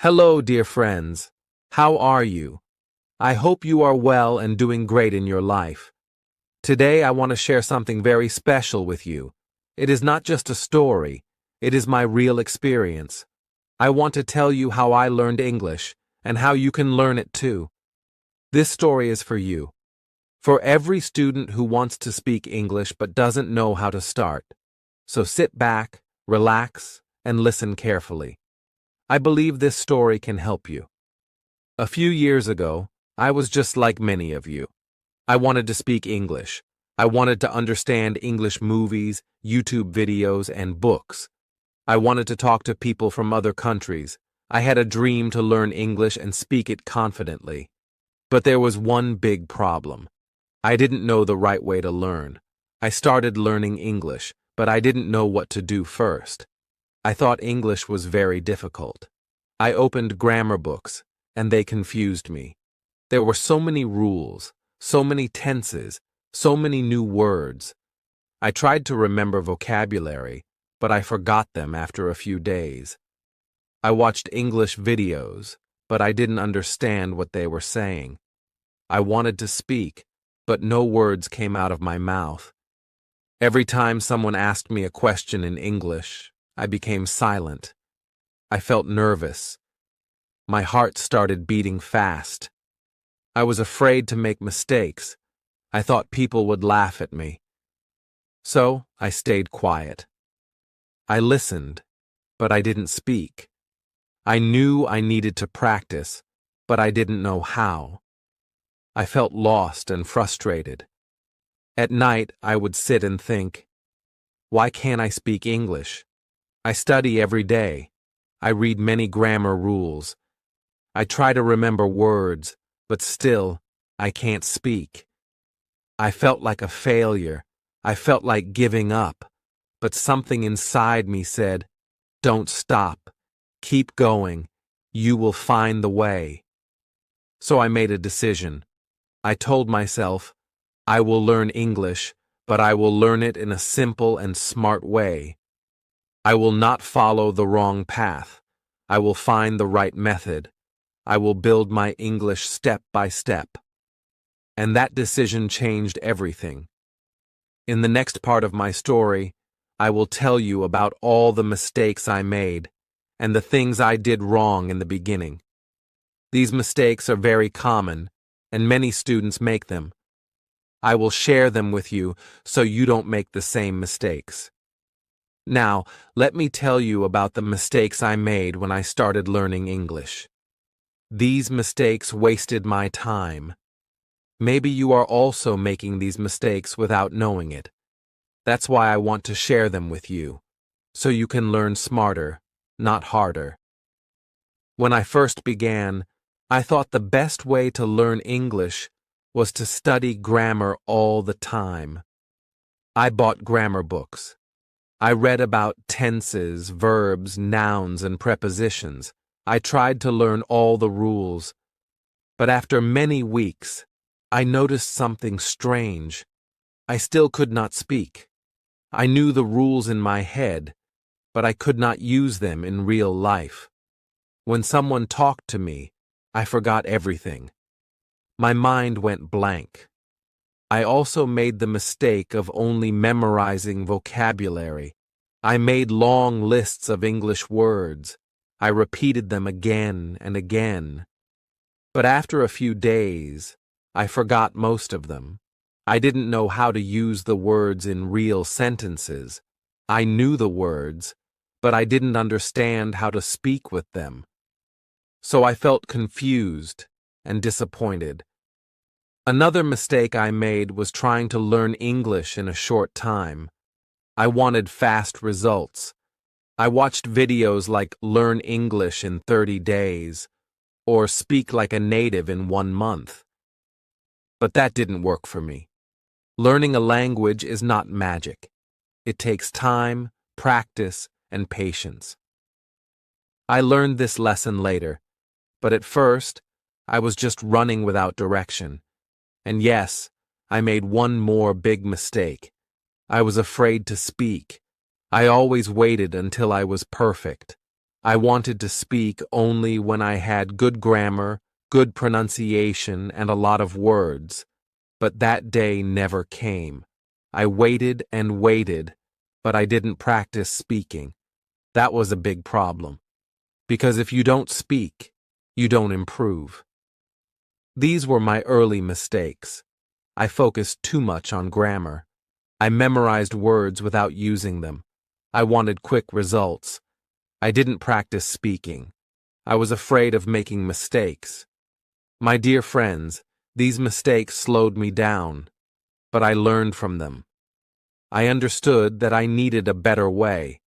Hello, dear friends. How are you? I hope you are well and doing great in your life. Today I want to share something very special with you. It is not just a story, it is my real experience. I want to tell you how I learned English and how you can learn it too. This story is for you. For every student who wants to speak English but doesn't know how to start. So sit back, relax, and listen carefully. I believe this story can help you. A few years ago, I was just like many of you. I wanted to speak English. I wanted to understand English movies, YouTube videos, and books. I wanted to talk to people from other countries. I had a dream to learn English and speak it confidently. But there was one big problem. I didn't know the right way to learn. I started learning English, but I didn't know what to do first. I thought English was very difficult. I opened grammar books, and they confused me. There were so many rules, so many tenses, so many new words. I tried to remember vocabulary, but I forgot them after a few days. I watched English videos, but I didn't understand what they were saying. I wanted to speak, but no words came out of my mouth. Every time someone asked me a question in English, I became silent. I felt nervous. My heart started beating fast. I was afraid to make mistakes. I thought people would laugh at me. So I stayed quiet. I listened, but I didn't speak. I knew I needed to practice, but I didn't know how. I felt lost and frustrated. At night, I would sit and think, why can't I speak English? I study every day. I read many grammar rules. I try to remember words, but still, I can't speak. I felt like a failure. I felt like giving up. But something inside me said, don't stop. Keep going. You will find the way. So I made a decision. I told myself, I will learn English, but I will learn it in a simple and smart way. I will not follow the wrong path. I will find the right method. I will build my English step by step. And that decision changed everything. In the next part of my story, I will tell you about all the mistakes I made and the things I did wrong in the beginning. These mistakes are very common, and many students make them. I will share them with you so you don't make the same mistakes. Now, let me tell you about the mistakes I made when I started learning English. These mistakes wasted my time. Maybe you are also making these mistakes without knowing it. That's why I want to share them with you, so you can learn smarter, not harder. When I first began, I thought the best way to learn English was to study grammar all the time. I bought grammar books. I read about tenses, verbs, nouns, and prepositions. I tried to learn all the rules. But after many weeks, I noticed something strange. I still could not speak. I knew the rules in my head, but I could not use them in real life. When someone talked to me, I forgot everything. My mind went blank. I also made the mistake of only memorizing vocabulary. I made long lists of English words. I repeated them again and again. But after a few days, I forgot most of them. I didn't know how to use the words in real sentences. I knew the words, but I didn't understand how to speak with them. So I felt confused and disappointed. Another mistake I made was trying to learn English in a short time. I wanted fast results. I watched videos like Learn English in 30 days or Speak like a native in 1 month. But that didn't work for me. Learning a language is not magic. It takes time, practice, and patience. I learned this lesson later, but at first, I was just running without direction. And yes, I made one more big mistake. I was afraid to speak. I always waited until I was perfect. I wanted to speak only when I had good grammar, good pronunciation, and a lot of words. But that day never came. I waited and waited, but I didn't practice speaking. That was a big problem. Because if you don't speak, you don't improve. These were my early mistakes. I focused too much on grammar. I memorized words without using them. I wanted quick results. I didn't practice speaking. I was afraid of making mistakes. My dear friends, these mistakes slowed me down, but I learned from them. I understood that I needed a better way,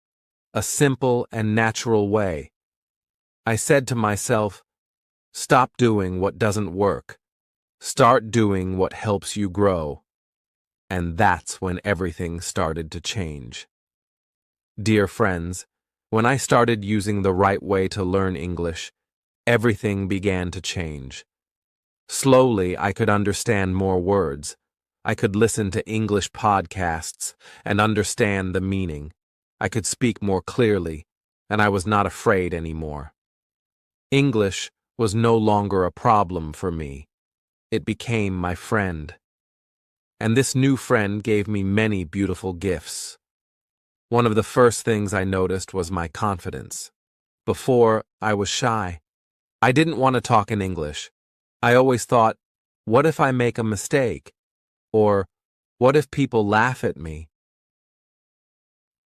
a simple and natural way. I said to myself, stop doing what doesn't work. Start doing what helps you grow. And that's when everything started to change. Dear friends, when I started using the right way to learn English, everything began to change. Slowly, I could understand more words. I could listen to English podcasts and understand the meaning. I could speak more clearly, and I was not afraid anymore. English was no longer a problem for me. It became my friend. And this new friend gave me many beautiful gifts. One of the first things I noticed was my confidence. Before, I was shy. I didn't want to talk in English. I always thought, what if I make a mistake? Or, what if people laugh at me?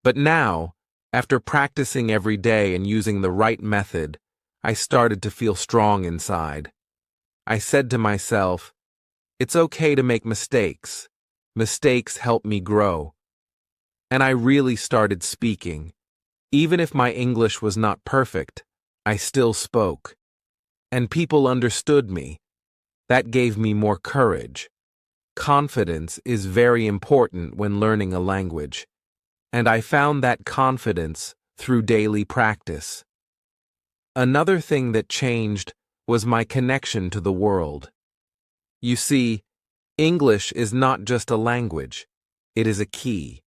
But now, after practicing every day and using the right method, I started to feel strong inside. I said to myself, it's okay to make mistakes. Mistakes help me grow. And I really started speaking. Even if my English was not perfect, I still spoke. And people understood me. That gave me more courage. Confidence is very important when learning a language. And I found that confidence through daily practice. Another thing that changed was my connection to the world. You see, English is not just a language. It is a key.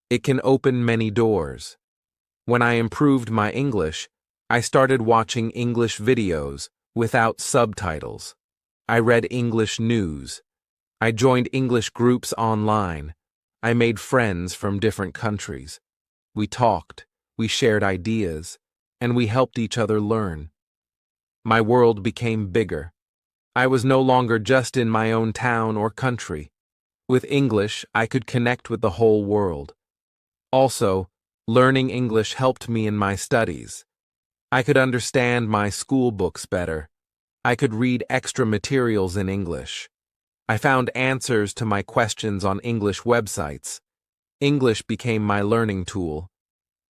It can open many doors. When I improved my English, I started watching English videos without subtitles. I read English news. I joined English groups online. I made friends from different countries. We talked, we shared ideas, and we helped each other learn. My world became bigger. I was no longer just in my own town or country. With English, I could connect with the whole world. Also, learning English helped me in my studies. I could understand my school books better. I could read extra materials in English. I found answers to my questions on English websites. English became my learning tool.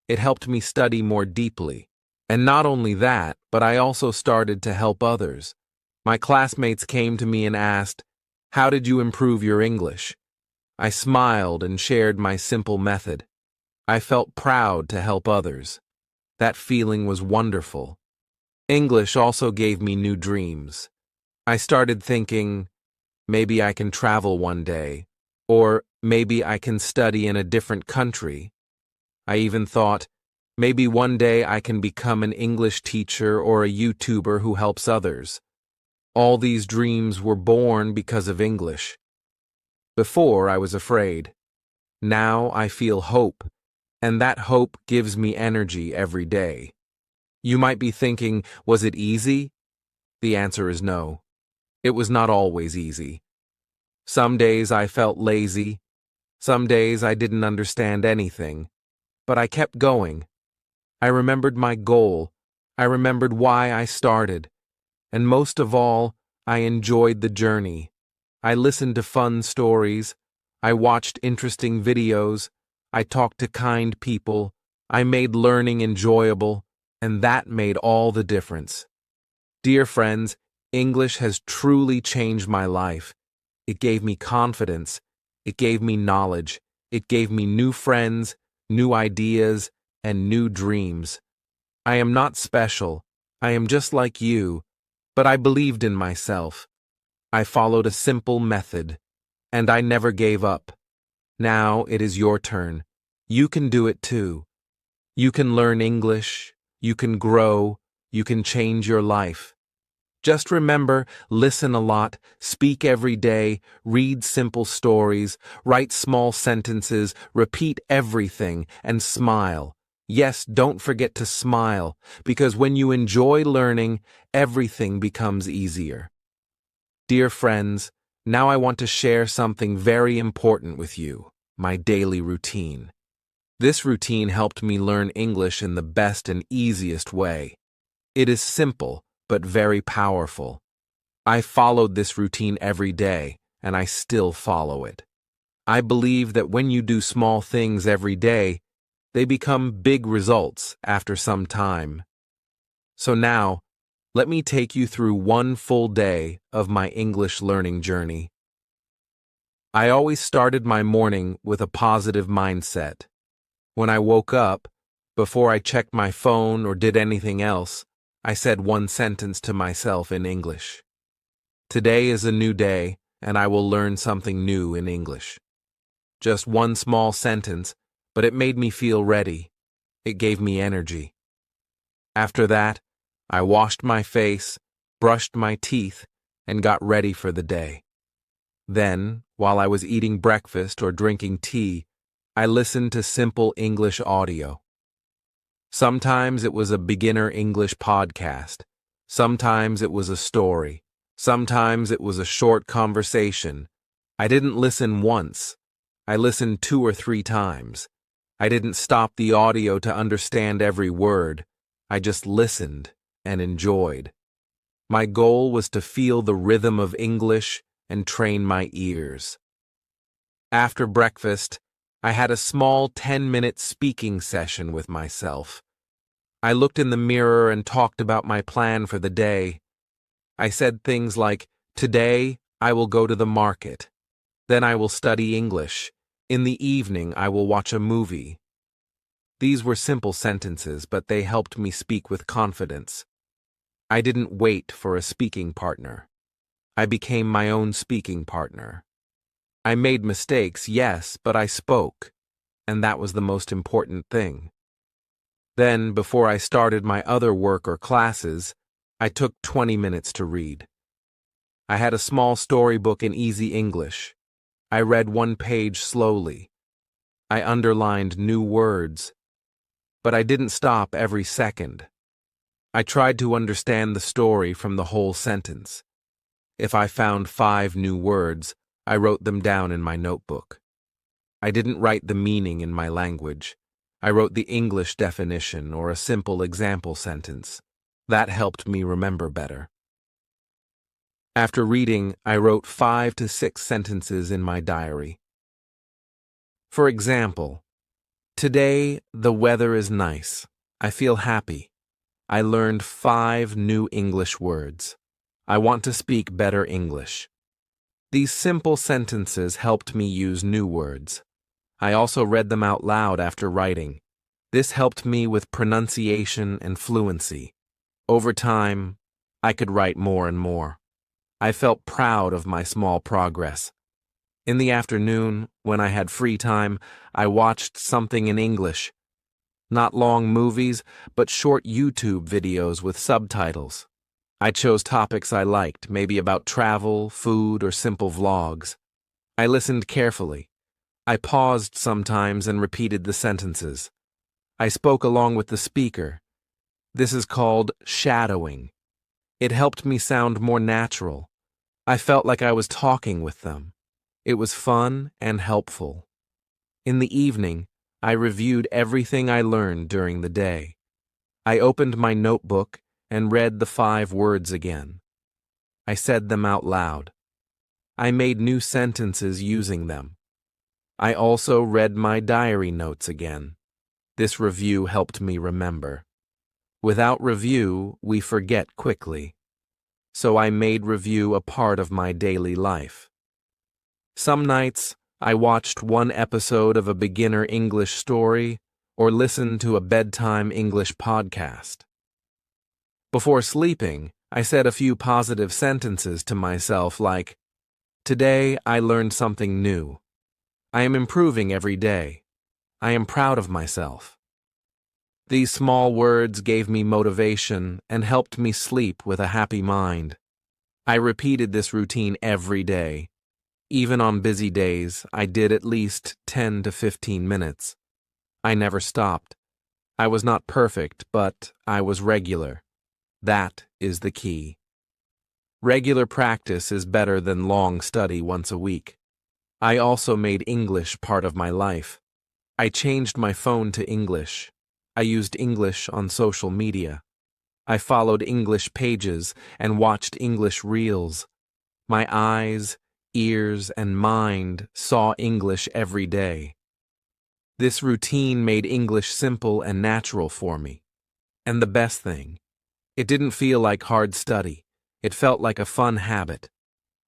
It helped me study more deeply. And not only that, but I also started to help others. My classmates came to me and asked, "How did you improve your English?" I smiled and shared my simple method. I felt proud to help others. That feeling was wonderful. English also gave me new dreams. I started thinking, maybe I can travel one day, or maybe I can study in a different country. I even thought, maybe one day I can become an English teacher or a YouTuber who helps others. All these dreams were born because of English. Before, I was afraid. Now I feel hope, and that hope gives me energy every day. You might be thinking, was it easy? The answer is no. It was not always easy. Some days I felt lazy. Some days I didn't understand anything. But I kept going. I remembered my goal. I remembered why I started. And most of all, I enjoyed the journey. I listened to fun stories. I watched interesting videos. I talked to kind people. I made learning enjoyable, and that made all the difference. Dear friends, English has truly changed my life. It gave me confidence. It gave me knowledge. It gave me new friends, new ideas, and new dreams. I am not special. I am just like you, but I believed in myself. I followed a simple method, and I never gave up. Now it is your turn. You can do it too. You can learn English, You can grow. You can change your life. Just remember, listen a lot, speak every day, read simple stories, write small sentences, repeat everything, and smile. Yes, don't forget to smile, because when you enjoy learning, everything becomes easier. Dear friends, now I want to share something very important with you, my daily routine. This routine helped me learn English in the best and easiest way. It is simple, but very powerful. I followed this routine every day, and I still follow it. I believe that when you do small things every day, they become big results after some time. So now, let me take you through one full day of my English learning journey. I always started my morning with a positive mindset. When I woke up, before I checked my phone or did anything else, I said one sentence to myself in English. Today is a new day, and I will learn something new in English. Just one small sentence, but it made me feel ready. It gave me energy. After that, I washed my face, brushed my teeth, and got ready for the day. Then, while I was eating breakfast or drinking tea, I listened to simple English audio. Sometimes it was a beginner English podcast. Sometimes it was a story. Sometimes it was a short conversation. I didn't listen once. I listened 2 or 3 times. I didn't stop the audio to understand every word. I just listened and enjoyed. My goal was to feel the rhythm of English and train my ears. After breakfast, I had a small 10-minute speaking session with myself. I looked in the mirror and talked about my plan for the day. I said things like, "Today, I will go to the market. Then I will study English. In the evening, I will watch a movie." These were simple sentences, but they helped me speak with confidence. I didn't wait for a speaking partner. I became my own speaking partner. I made mistakes, yes, but I spoke, and that was the most important thing. Then, before I started my other work or classes, I took 20 minutes to read. I had a small storybook in easy English. I read one page slowly. I underlined new words. But I didn't stop every second. I tried to understand the story from the whole sentence. If I found 5 new words, I wrote them down in my notebook. I didn't write the meaning in my language. I wrote the English definition or a simple example sentence. That helped me remember better. After reading, I wrote 5 to 6 sentences in my diary. For example, today the weather is nice. I feel happy. I learned 5 new English words. I want to speak better English. These simple sentences helped me use new words. I also read them out loud after writing. This helped me with pronunciation and fluency. Over time, I could write more and more. I felt proud of my small progress. In the afternoon, when I had free time, I watched something in English. Not long movies, but short YouTube videos with subtitles. I chose topics I liked, maybe about travel, food, or simple vlogs. I listened carefully. I paused sometimes and repeated the sentences. I spoke along with the speaker. This is called shadowing. It helped me sound more natural. I felt like I was talking with them. It was fun and helpful. In the evening, I reviewed everything I learned during the day. I opened my notebook and read the 5 words again. I said them out loud. I made new sentences using them. I also read my diary notes again. This review helped me remember. Without review, we forget quickly. So I made review a part of my daily life. Some nights, I watched one episode of a beginner English story or listened to a bedtime English podcast. Before sleeping, I said a few positive sentences to myself like, "Today I learned something new. I am improving every day. I am proud of myself." These small words gave me motivation and helped me sleep with a happy mind. I repeated this routine every day. Even on busy days, I did at least 10 to 15 minutes. I never stopped. I was not perfect, but I was regular. That is the key. Regular practice is better than long study once a week. I also made English part of my life. I changed my phone to English. I used English on social media. I followed English pages and watched English reels. My eyes, ears, and mind saw English every day. This routine made English simple and natural for me. And the best thing, it didn't feel like hard study. It felt like a fun habit.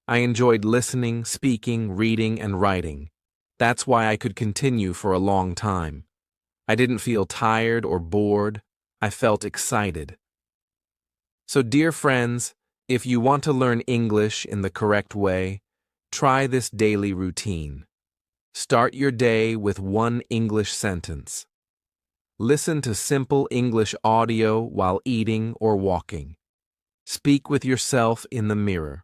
I enjoyed listening, speaking, reading, and writing. That's why I could continue for a long time. I didn't feel tired or bored. I felt excited. So, dear friends, if you want to learn English in the correct way, try this daily routine. Start your day with one English sentence. Listen to simple English audio while eating or walking. Speak with yourself in the mirror.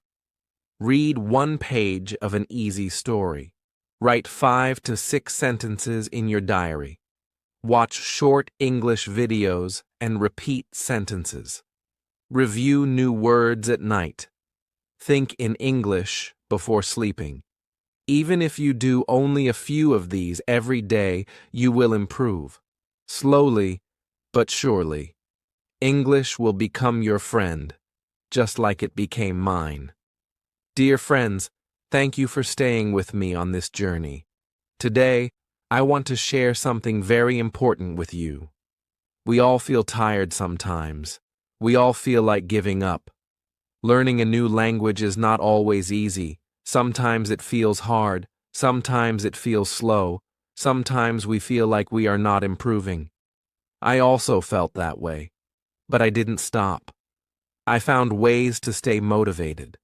Read one page of an easy story. Write 5 to 6 sentences in your diary. Watch short English videos and repeat sentences. Review new words at night. Think in English before sleeping. Even if you do only a few of these every day, you will improve. Slowly, but surely. English will become your friend, just like it became mine. Dear friends, thank you for staying with me on this journey. Today, I want to share something very important with you. We all feel tired sometimes. We all feel like giving up. Learning a new language is not always easy. Sometimes it feels hard. Sometimes it feels slow. Sometimes we feel like we are not improving. I also felt that way. But I didn't stop. I found ways to stay motivated.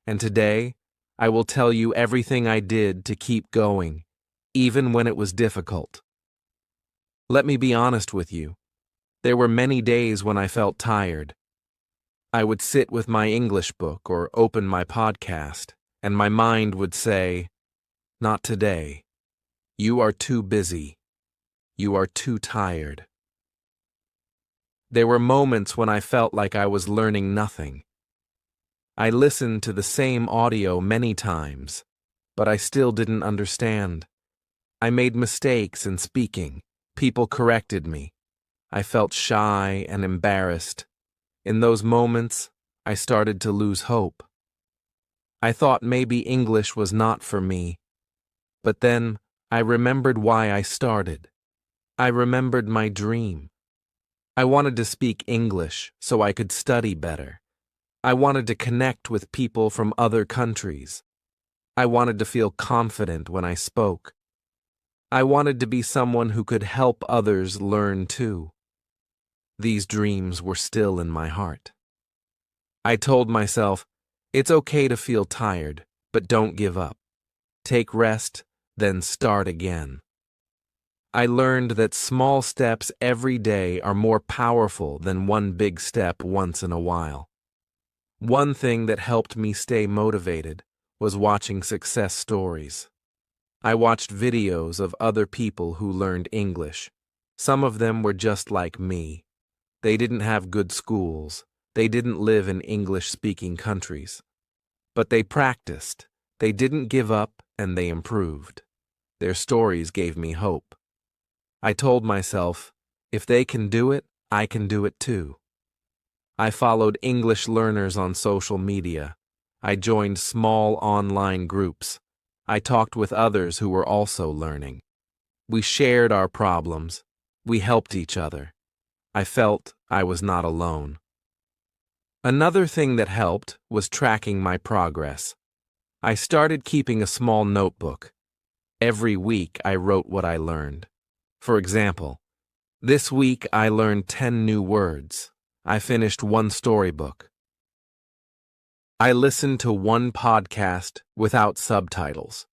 And today, I will tell you everything I did to keep going, even when it was difficult. Let me be honest with you. There were many days when I felt tired. I would sit with my English book or open my podcast, and my mind would say, "Not today. You are too busy. You are too tired." There were moments when I felt like I was learning nothing. I listened to the same audio many times, but I still didn't understand. I made mistakes in speaking. People corrected me. I felt shy and embarrassed. In those moments, I started to lose hope. I thought maybe English was not for me. But then I remembered why I started. I remembered my dream. I wanted to speak English so I could study better. I wanted to connect with people from other countries. I wanted to feel confident when I spoke. I wanted to be someone who could help others learn too. These dreams were still in my heart. I told myself, it's okay to feel tired, but don't give up. Take rest, then start again. I learned that small steps every day are more powerful than one big step once in a while. One thing that helped me stay motivated was watching success stories. I watched videos of other people who learned English. Some of them were just like me. They didn't have good schools. They didn't live in English-speaking countries. But they practiced. They didn't give up, and they improved. Their stories gave me hope. I told myself, if they can do it, I can do it too. I followed English learners on social media. I joined small online groups. I talked with others who were also learning. We shared our problems. We helped each other. I felt I was not alone. Another thing that helped was tracking my progress. I started keeping a small notebook. Every week I wrote what I learned. For example, this week I learned 10 new words. I finished one storybook. I listened to one podcast without subtitles.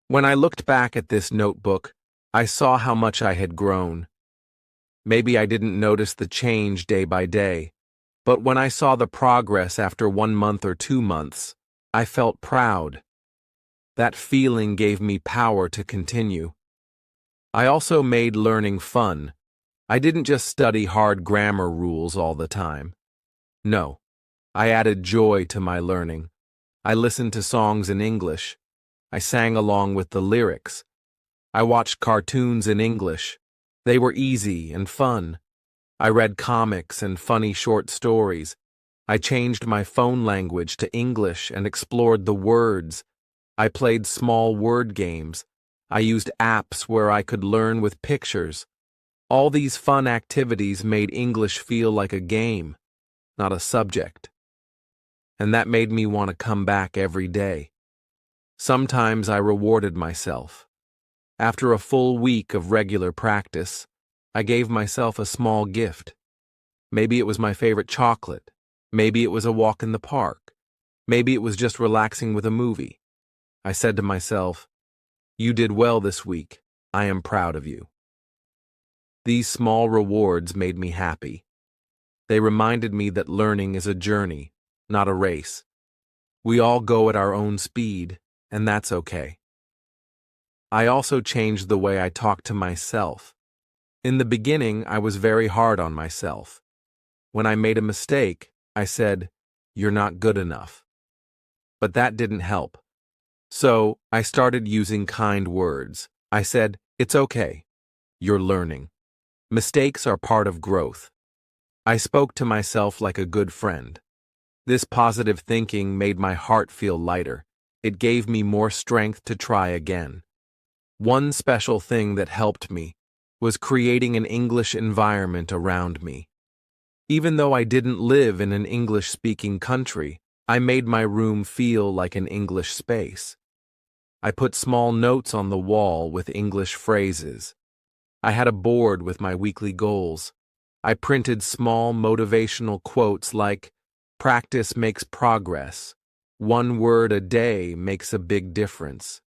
When I looked back at this notebook, I saw how much I had grown. Maybe I didn't notice the change day by day, but when I saw the progress after 1 month or 2 months, I felt proud. That feeling gave me power to continue. I also made learning fun. I didn't just study hard grammar rules all the time. No, I added joy to my learning. I listened to songs in English. I sang along with the lyrics. I watched cartoons in English. They were easy and fun. I read comics and funny short stories. I changed my phone language to English and explored the words. I played small word games. I used apps where I could learn with pictures. All these fun activities made English feel like a game, not a subject. And that made me want to come back every day. Sometimes I rewarded myself. After a full week of regular practice, I gave myself a small gift. Maybe it was my favorite chocolate. Maybe it was a walk in the park. Maybe it was just relaxing with a movie. I said to myself, "You did well this week. I am proud of you." These small rewards made me happy. They reminded me that learning is a journey, not a race. We all go at our own speed, and that's okay. I also changed the way I talk to myself. In the beginning, I was very hard on myself. When I made a mistake, I said, "You're not good enough." But that didn't help. So I started using kind words. I said, "It's okay. You're learning. Mistakes are part of growth." I spoke to myself like a good friend. This positive thinking made my heart feel lighter. It gave me more strength to try again. One special thing that helped me was creating an English environment around me. Even though I didn't live in an English-speaking country, I made my room feel like an English space. I put small notes on the wall with English phrases. I had a board with my weekly goals. I printed small motivational quotes like, "Practice makes progress. 1 word a day makes a big difference.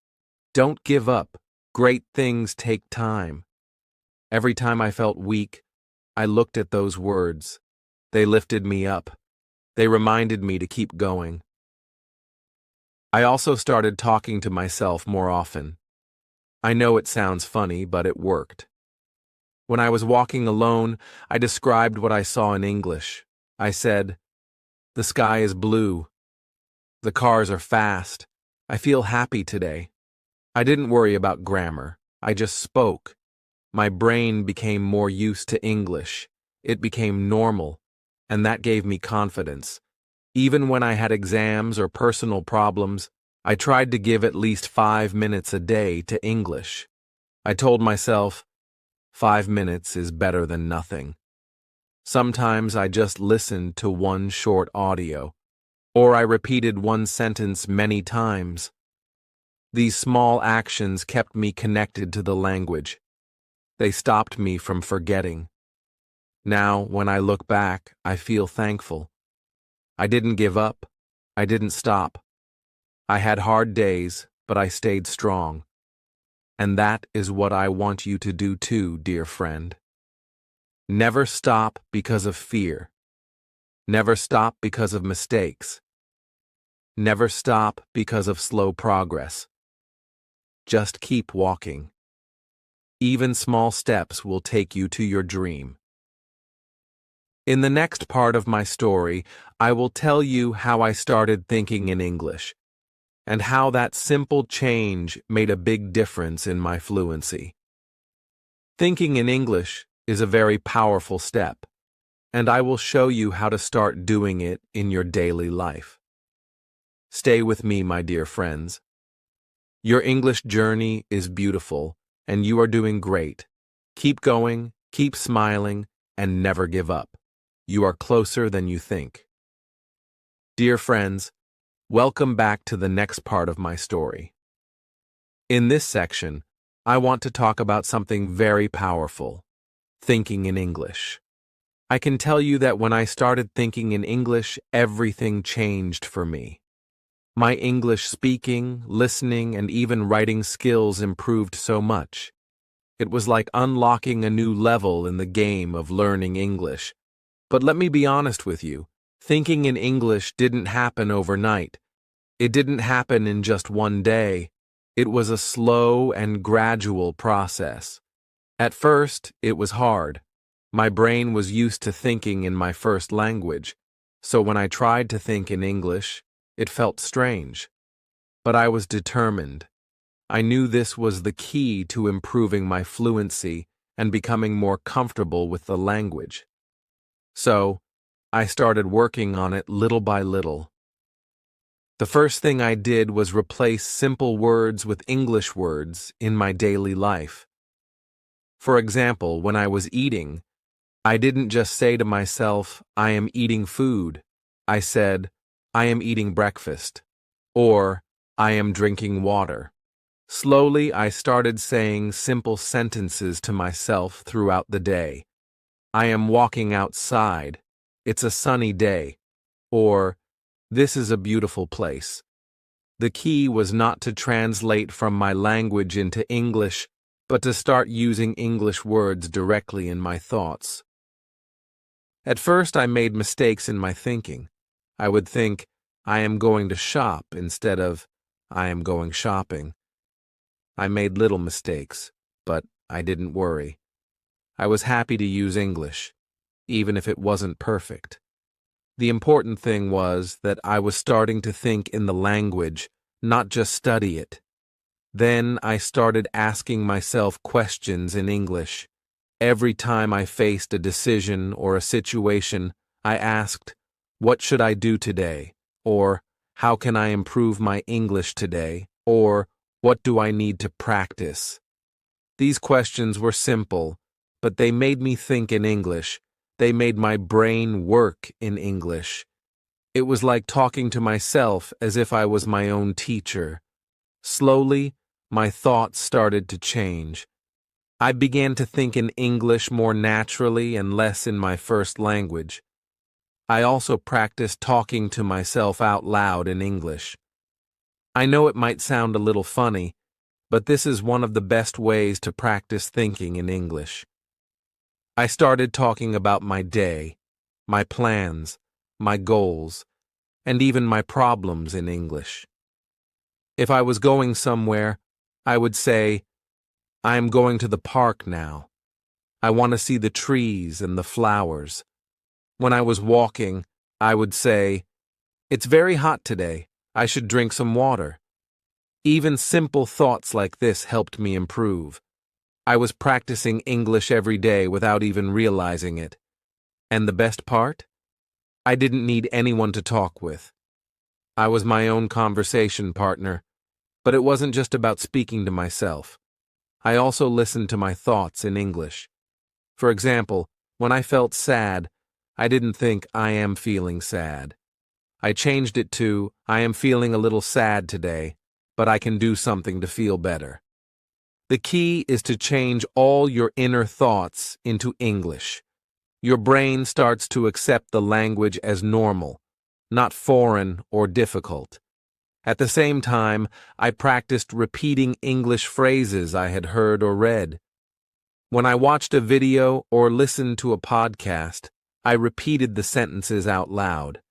Don't give up. Great things take time." Every time I felt weak, I looked at those words. They lifted me up. They reminded me to keep going. I also started talking to myself more often. I know it sounds funny, but it worked. When I was walking alone, I described what I saw in English. I said, "The sky is blue. The cars are fast. I feel happy today." I didn't worry about grammar. I just spoke. My brain became more used to English. It became normal, and that gave me confidence. Even when I had exams or personal problems, I tried to give at least 5 minutes a day to English. I told myself, 5 minutes is better than nothing. Sometimes I just listened to one short audio, or I repeated one sentence many times. These small actions kept me connected to the language. They stopped me from forgetting. Now, when I look back, I feel thankful. I didn't give up. I didn't stop. I had hard days, but I stayed strong. And that is what I want you to do too, dear friend. Never stop because of fear. Never stop because of mistakes. Never stop because of slow progress. Just keep walking. Even small steps will take you to your dream. In the next part of my story, I will tell you how I started thinking in English, and how that simple change made a big difference in my fluency. Thinking in English is a very powerful step, and I will show you how to start doing it in your daily life. Stay with me, my dear friends. Your English journey is beautiful, and you are doing great. Keep going, keep smiling, and never give up. You are closer than you think. Dear friends, welcome back to the next part of my story. In this section, I want to talk about something very powerful: thinking in English. I can tell you that when I started thinking in English, everything changed for me. My English speaking, listening, and even writing skills improved so much. It was like unlocking a new level in the game of learning English. But let me be honest with you, thinking in English didn't happen overnight. It didn't happen in just one day. It was a slow and gradual process. At first, it was hard. My brain was used to thinking in my first language, so when I tried to think in English, it felt strange. But I was determined. I knew this was the key to improving my fluency and becoming more comfortable with the language. So, I started working on it little by little. The first thing I did was replace simple words with English words in my daily life. For example, when I was eating, I didn't just say to myself, I am eating food. I said, I am eating breakfast, or I am drinking water. Slowly, I started saying simple sentences to myself throughout the day. I am walking outside. It's a sunny day. Or, this is a beautiful place. The key was not to translate from my language into English, but to start using English words directly in my thoughts. At first, I made mistakes in my thinking. I would think, I am going to shop instead of, I am going shopping. I made little mistakes, but I didn't worry. I was happy to use English, even if it wasn't perfect. The important thing was that I was starting to think in the language, not just study it. Then I started asking myself questions in English. Every time I faced a decision or a situation, I asked, what should I do today? Or, how can I improve my English today? Or, what do I need to practice? These questions were simple, but they made me think in English. They made my brain work in English. It was like talking to myself as if I was my own teacher. Slowly, my thoughts started to change. I began to think in English more naturally and less in my first language. I also practiced talking to myself out loud in English. I know it might sound a little funny, but this is one of the best ways to practice thinking in English. I started talking about my day, my plans, my goals, and even my problems in English. If I was going somewhere, I would say, I am going to the park now. I want to see the trees and the flowers. When I was walking, I would say, it's very hot today. I should drink some water. Even simple thoughts like this helped me improve. I was practicing English every day without even realizing it. And the best part? I didn't need anyone to talk with. I was my own conversation partner, but it wasn't just about speaking to myself. I also listened to my thoughts in English. For example, when I felt sad, I didn't think I am feeling sad. I changed it to, I am feeling a little sad today, but I can do something to feel better. The key is to change all your inner thoughts into English. Your brain starts to accept the language as normal, not foreign or difficult. At the same time, I practiced repeating English phrases I had heard or read. When I watched a video or listened to a podcast, I repeated the sentences out loud.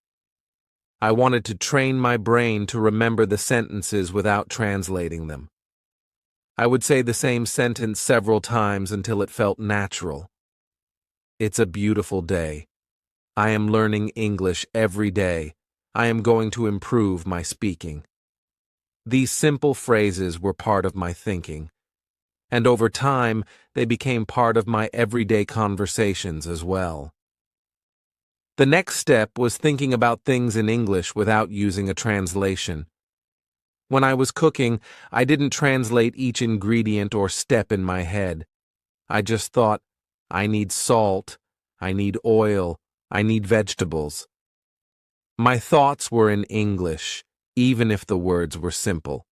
I wanted to train my brain to remember the sentences without translating them. I would say the same sentence several times until it felt natural. It's a beautiful day. I am learning English every day. I am going to improve my speaking. These simple phrases were part of my thinking, and over time, they became part of my everyday conversations as well. The next step was thinking about things in English without using a translation. When I was cooking, I didn't translate each ingredient or step in my head. I just thought, I need salt, I need oil, I need vegetables. My thoughts were in English, even if the words were simple.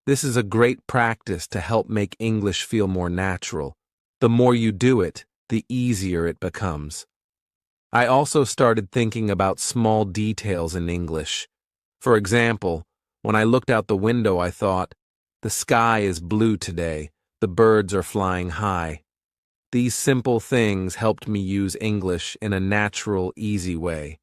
This is a great practice to help make English feel more natural. The more you do it, the easier it becomes. I also started thinking about small details in English. For example, when I looked out the window, I thought, the sky is blue today, the birds are flying high. These simple things helped me use English in a natural, easy way.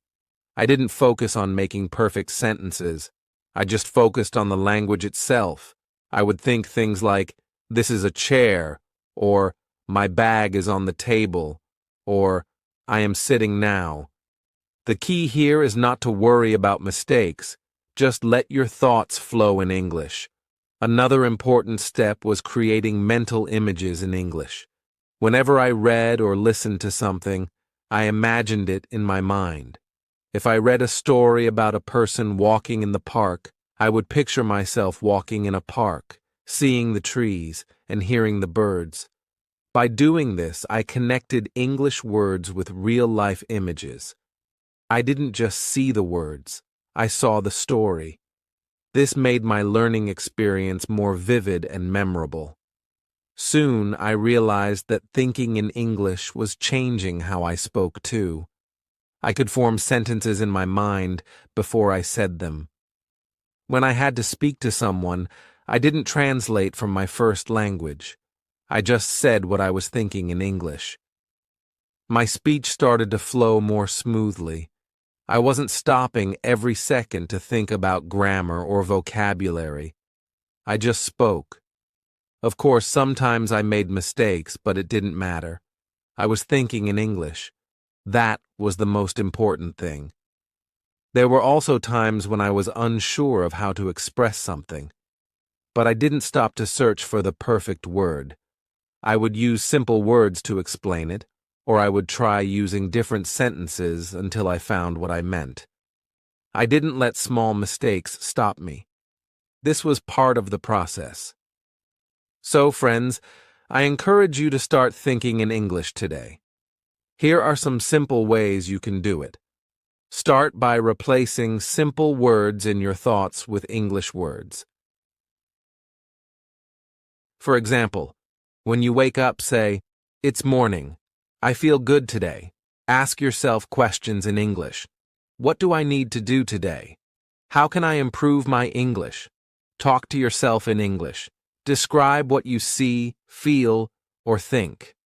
I didn't focus on making perfect sentences. I just focused on the language itself. I would think things like, "This is a chair," or "My bag is on the table," or "I am sitting now." The key here is not to worry about mistakes. Just let your thoughts flow in English. Another important step was creating mental images in English. Whenever I read or listened to something, I imagined it in my mind. If I read a story about a person walking in the park, I would picture myself walking in a park, seeing the trees and hearing the birds. By doing this, I connected English words with real-life images. I didn't just see the words, I saw the story. This made my learning experience more vivid and memorable. Soon, I realized that thinking in English was changing how I spoke too. I could form sentences in my mind before I said them. When I had to speak to someone, I didn't translate from my first language. I just said what I was thinking in English. My speech started to flow more smoothly. I wasn't stopping every second to think about grammar or vocabulary. I just spoke. Of course, sometimes I made mistakes, but it didn't matter. I was thinking in English. That was the most important thing. There were also times when I was unsure of how to express something. But I didn't stop to search for the perfect word. I would use simple words to explain it, or I would try using different sentences until I found what I meant. I didn't let small mistakes stop me. This was part of the process. So, friends, I encourage you to start thinking in English today. Here are some simple ways you can do it. Start by replacing simple words in your thoughts with English words. For example, when you wake up, say, "It's morning. I feel good today." Ask yourself questions in English. What do I need to do today? How can I improve my English? Talk to yourself in English. Describe what you see, feel, or think.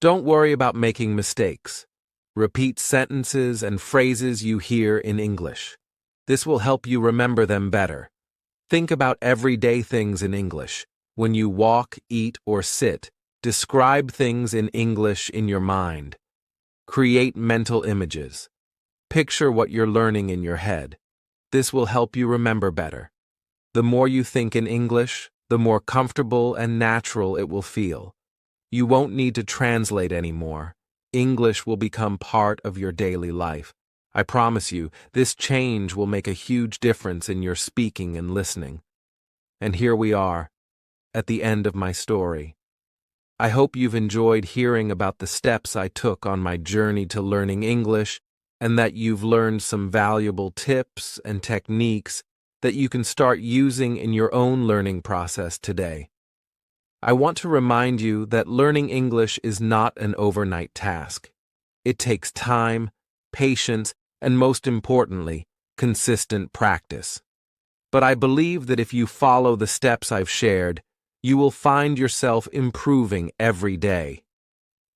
Don't worry about making mistakes. Repeat sentences and phrases you hear in English. This will help you remember them better. Think about everyday things in English. When you walk, eat, or sit, describe things in English in your mind. Create mental images. Picture what you're learning in your head. This will help you remember better. The more you think in English, the more comfortable and natural it will feel. You won't need to translate anymore. English will become part of your daily life. I promise you, this change will make a huge difference in your speaking and listening. And here we are, at the end of my story. I hope you've enjoyed hearing about the steps I took on my journey to learning English, and that you've learned some valuable tips and techniques that you can start using in your own learning process today. I want to remind you that learning English is not an overnight task. It takes time, patience, and most importantly, consistent practice. But I believe that if you follow the steps I've shared, you will find yourself improving every day.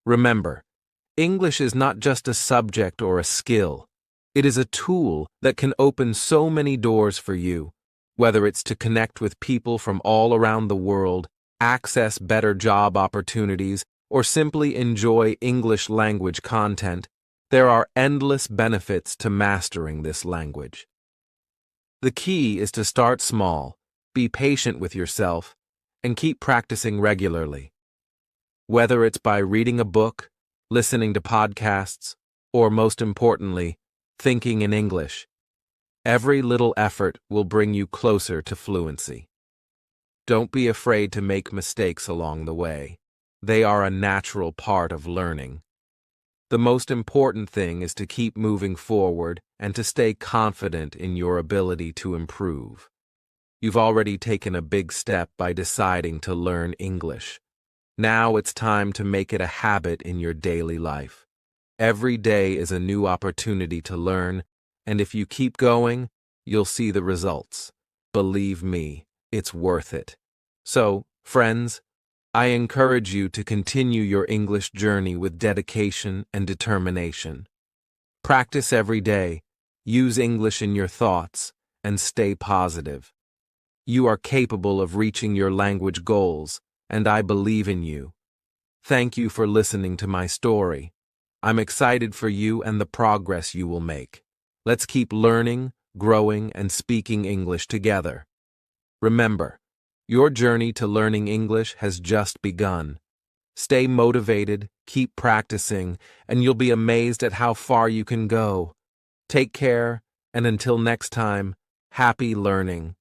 Remember, English is not just a subject or a skill. It is a tool that can open so many doors for you, whether it's to connect with people from all around the world, access better job opportunities, or simply enjoy English language content. There are endless benefits to mastering this language. The key is to start small, be patient with yourself, and keep practicing regularly. Whether it's by reading a book, listening to podcasts, or most importantly, thinking in English, every little effort will bring you closer to fluency. Don't be afraid to make mistakes along the way. They are a natural part of learning. The most important thing is to keep moving forward and to stay confident in your ability to improve. You've already taken a big step by deciding to learn English. Now it's time to make it a habit in your daily life. Every day is a new opportunity to learn, and if you keep going, you'll see the results. Believe me, it's worth it. So, friends, I encourage you to continue your English journey with dedication and determination. Practice every day, use English in your thoughts, and stay positive. You are capable of reaching your language goals, and I believe in you. Thank you for listening to my story. I'm excited for you and the progress you will make. Let's keep learning, growing, and speaking English together. Remember, your journey to learning English has just begun. Stay motivated, keep practicing, and you'll be amazed at how far you can go. Take care, and until next time, happy learning.